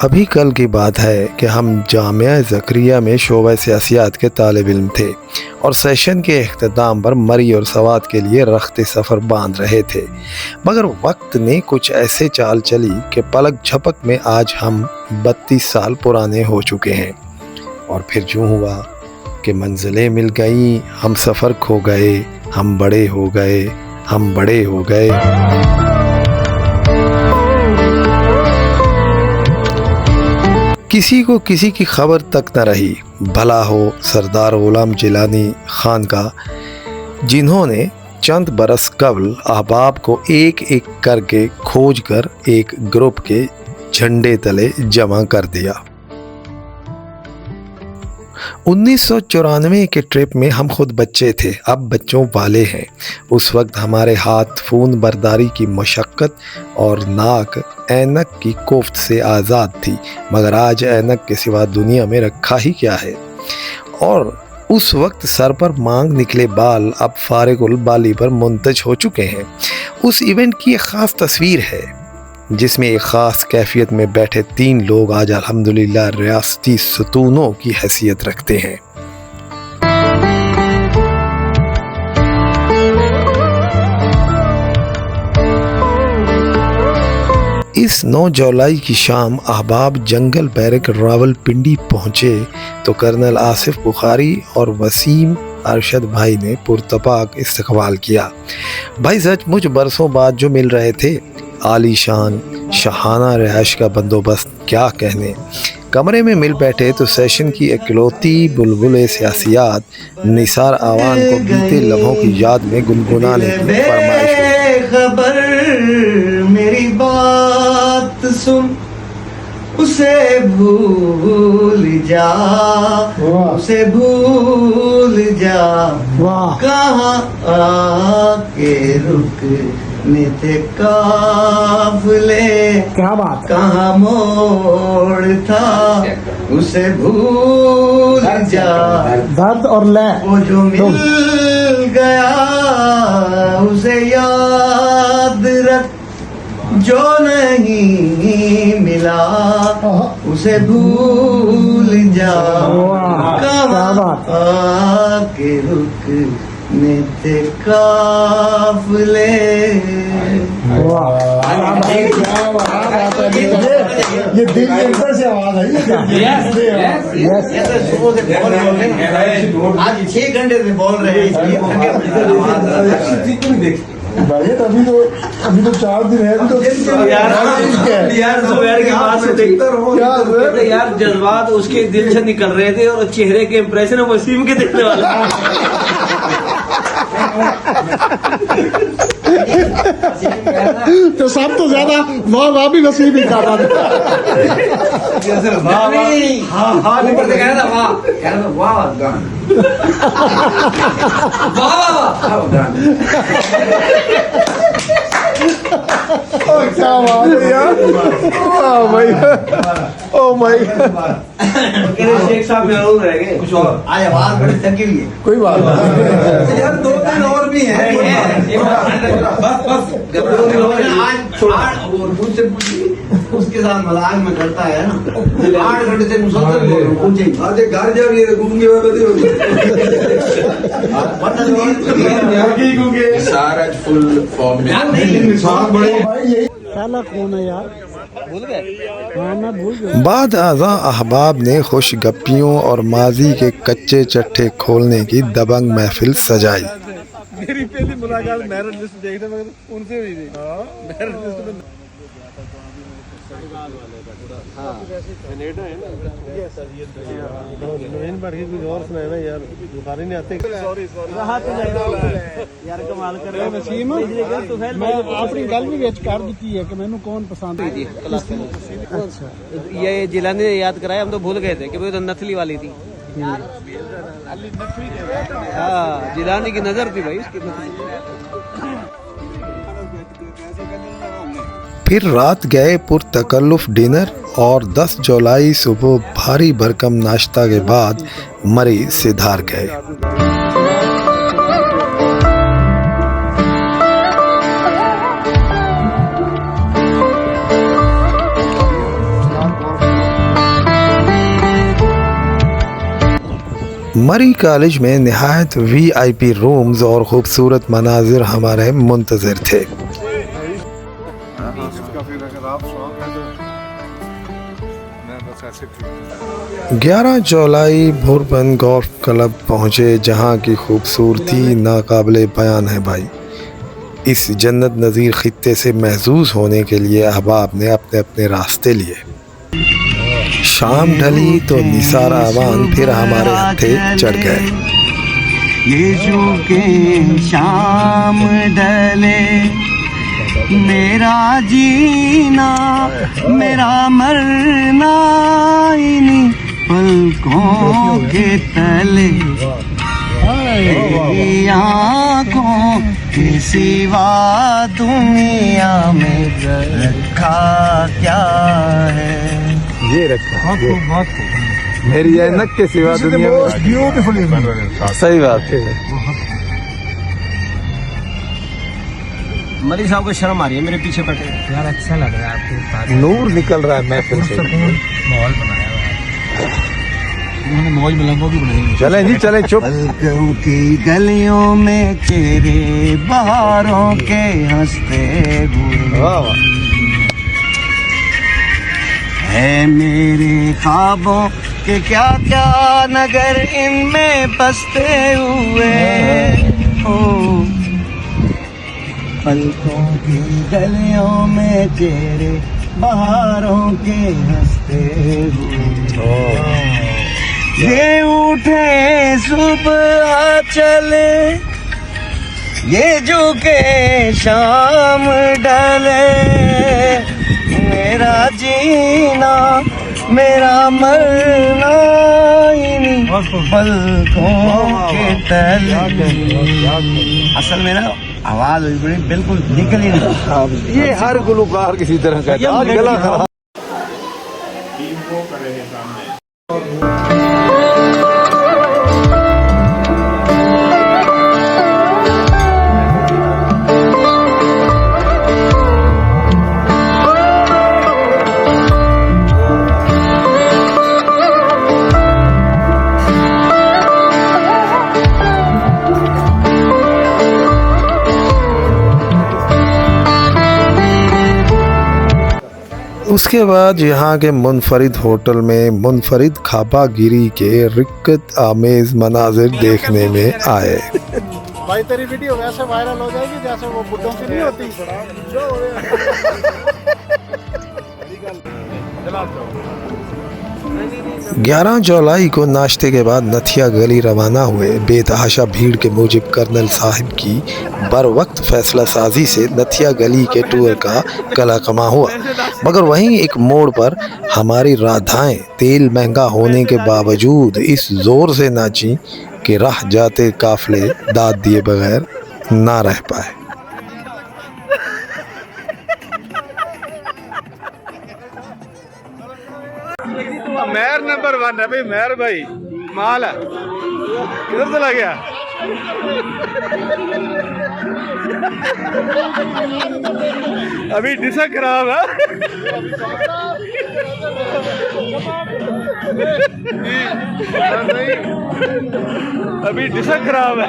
अभी कल की बात है कि हम जामिया ज़करिया में शोबा सियासियात के तालिब इल्म थे और सेशन के अख्ताम पर मरी और सवात के लिए रख्त सफ़र बांध रहे थे, मगर वक्त ने कुछ ऐसे चाल चली कि पलक झपक में आज हम 32 साल पुराने हो चुके हैं। और फिर यूँ हुआ कि मंजिलें मिल गईं, हम सफ़र खो गए, हम बड़े हो गए, हम बड़े हो गए। किसी को किसी की खबर तक न रही, भला हो सरदार ग़ुलाम जिलानी खान का, जिन्होंने चंद बरस कबल अहबाब को एक एक करके खोज कर एक ग्रुप के झंडे तले जमा कर दिया। 1994 के ट्रिप में हम खुद बच्चे थे, अब बच्चों वाले हैं। उस वक्त हमारे हाथ फ़ोन बरदारी की मशक्क़त और नाक ऐनक की कोफ्त से आज़ाद थी, मगर आज ऐनक के सिवा दुनिया में रखा ही क्या है। और उस वक्त सर पर मांग निकले बाल अब फारिगुल बाली पर मुंतज हो चुके हैं। उस इवेंट की एक ख़ास तस्वीर है जिसमें एक ख़ास कैफियत में बैठे 3 लोग आज अल्हम्दुलिल्लाह रियासती सतूनों की हैसियत रखते हैं। इस 9 जुलाई की शाम अहबाब जंगल बैरक रावलपिंडी पहुँचे तो कर्नल आसिफ बुखारी और वसीम अरशद भाई ने पुरतपाक इस्तकबाल किया। भाई सचमुच बरसों बाद जो मिल रहे थे, आलीशान शाहाना रिहाइश का बंदोबस्त क्या कहने। कमरे में मिल बैठे तो सेशन की इकलौती बुलबुल सियासियात निसार आवान को बीते लम्हों की याद में गुनगुनाने की फरमाइश हुई। खबर मेरी बात सुन, उसे भूल जा, उसे भूल जा, कहाँ आके रुकने थे काफिले, क्या बात, कहाँ मोड़ था, उसे भूल जा। दर्द और लय वो जो मिल गया उसे याद रख, जो नहीं मिला उसे भूल जा, कहाँ आके रुकने थे काफिले। ये दिल के अंदर से आवाज आई है। आज 6 घंटे से बोल रहे हैं। अभी तो 4 दिन है, यार जज्बात उसके दिल से निकल रहे थे और चेहरे के इंप्रेशन वसीम के देखने वाला। तो सब तो ज्यादा वाह भी वसीम ही था। क्या बात है यार, ओ माय शेख साहब जरूर रहेंगे कुछ और। आज आवाज बड़ी थकी हुई है। कोई बात नहीं यार, 2 दिन और भी हैं। बस आज मुझसे उसके साथ मजाक में करता है ना। 8 घंटे से मुसलसल पूछे आज घर जा रही है घूमने सारा फुल फॉर्म में। पहला कौन है यार, भूल गए? हाँ मैं भूल गया। बाद आज़ा अहबाब ने खुश गप्पियों और माजी के कच्चे चट्टे खोलने की दबंग महफिल सजाई। मेरी पहली मुलाकात मैरिज लिस्ट देखने में उनसे हुई थी। मैरिज लिस्ट में यार बुखारी नहीं आते। यार कमाल कर रहे हो वसीम, मैं अपनी गल भी विच कर दी है कि मैनू कौन पसंद है। अच्छा, ये जिलानी ने याद कराया, हम तो भूल गए थे कि वो तो नथली वाली थी। हाँ, जिलानी की नजर थी भाई उसकी। फिर रात गए पुरतकल्लुफ डिनर और 10 जुलाई सुबह भारी भरकम नाश्ता के बाद मरी सिधार गए। मरी कॉलेज में नहायत VIP रूम्स और खूबसूरत मनाजिर हमारे मुंतज़िर थे। अगर आप शौक है तो मैं बस ऐसे ठीक 11 जुलाई भुरबन गोल्फ क्लब पहुँचे, जहाँ की खूबसूरती नाकाबिले बयान है भाई। इस जन्नत नज़ीर खित्ते से महसूस होने के लिए अहबाब ने अपने अपने रास्ते लिए। शाम ढली तो निसार आवान फिर हमारे हत्थे चढ़ गए। ये जो के शाम ढले, मेरा जीना मेरा मरना इन्हीं पलकों के तले, तेरी आँखों के सिवा दुनिया में रखा क्या है। ये रखा मेरी ऐनक के सिवा दुनिया में। सही बात है। मरी साहब को शर्म आ रही है मेरे पीछे बैठे यार। अच्छा लग रहा है आपके साथ, नूर निकल रहा है महफिल से। माहौल बनाया हुआ है, उन्होंने मौज मलंगों की बनाई है। चलें जी चलें, चुप। पलकों की गलियों में चेहरे बहारों के हंसते हुए वाह वाह। है मेरे ख्वाबों के क्या क्या नगर इनमें बसते हुए हो। पलकों की गलियों में चेहरे बहारों के हंसते हुए, ये उठे सुबह चले, ये झुके शाम ढले, मेरा जीना मेरा मरना इन्हीं पलकों के तले। असल में ना आवाज बिल्कुल निकल ही नहीं। ये हर गुलकार किसी तरह का है। आज गला खराब। उसके बाद यहाँ के मुनफरिद होटल में मुनफरिद खापागिरी के रिक्कत आमेज मनाजिर देखने में आए। भाई तेरी वीडियो वैसे वायरल हो जाएगी जैसे वो बुड्ढों की नहीं होती। 11 जुलाई को नाश्ते के बाद नथिया गली रवाना हुए। बेतहाशा भीड़ के मूजिब कर्नल साहिब की बर वक्त फैसला साजी से नथिया गली के टूर का कला कमा हुआ, मगर वहीं एक मोड़ पर हमारी राधाएं तेल महंगा होने के बावजूद इस जोर से नाची कि राह जाते काफले दाद दिए बगैर ना रह पाए। मेहर नंबर 1 है भाई, मेहर भाई माल है। किधर चला गया? अभी डिशा खराब है। अभी डिशा खराब है।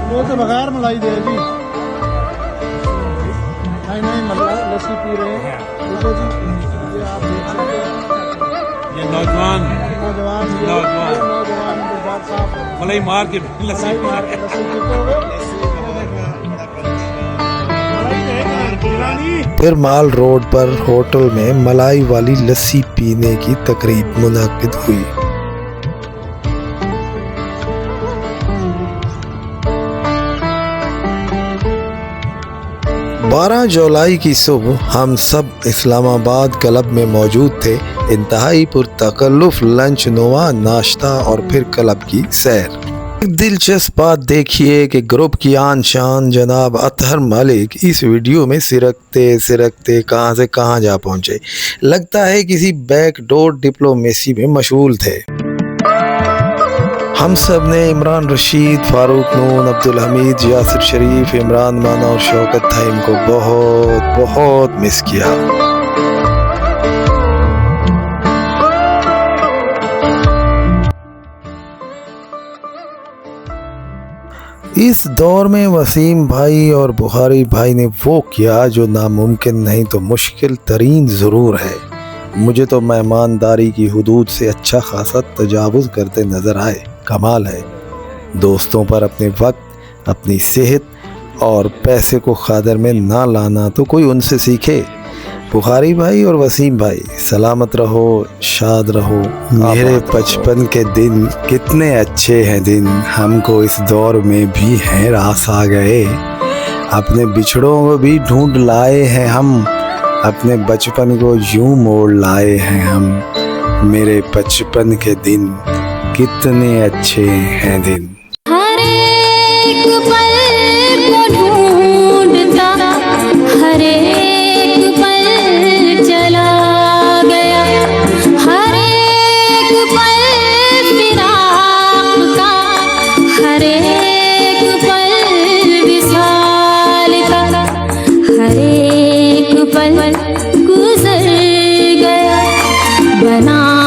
वो तो बगैर मलाई दे जी। नहीं मलाई लस्सी पी रहे हैं। देखो जी, ये आप देख सकते हैं, ये नौजवान गुरबाज साहब मलाई मार के लस्सी पीते हुए। फिर माल रोड पर होटल में मलाई वाली लस्सी पीने की तकरीब मुनाकिद हुई। 12 जुलाई की सुबह हम सब इस्लामाबाद क्लब में मौजूद थे। इंतहाई पुरतकल्लुफ़ लंच नुमा नाश्ता और फिर क्लब की सैर। एक दिलचस्प बात देखिए कि ग्रुप की आन शान जनाब अतहर मलिक इस वीडियो में सिरकते कहां से कहां जा पहुंचे। लगता है किसी बैकडोर डिप्लोमेसी में मशगूल थे। हम सब ने इमरान रशीद, फारूक नून, अब्दुल हमीद, यासिर शरीफ, इमरान माना और शौकत थाइम को बहुत बहुत मिस किया। इस दौर में वसीम भाई और बुखारी भाई ने वो किया जो नामुमकिन नहीं तो मुश्किल तरीन ज़रूर है। मुझे तो मेहमानदारी की हुदूद से अच्छा खासा तजावुज़ करते नज़र आए। कमाल है। दोस्तों पर अपने वक्त, अपनी सेहत और पैसे को खादर में ना लाना तो कोई उनसे सीखे। बुखारी भाई और वसीम भाई सलामत रहो, शाद रहो। मेरे बचपन के दिन कितने अच्छे हैं दिन, हमको इस दौर में भी हैं रास आ गए। अपने बिछड़ों को भी ढूंढ लाए हैं हम, अपने बचपन को यूं मोड़ लाए हैं हम। मेरे बचपन के दिन कितने अच्छे हैं दिन। हर एक पल को ढूंढता, हर एक पल चला गया, हर एक पल फिराक का, हर एक पल विसाल का, हर एक पल गुजर गया। बना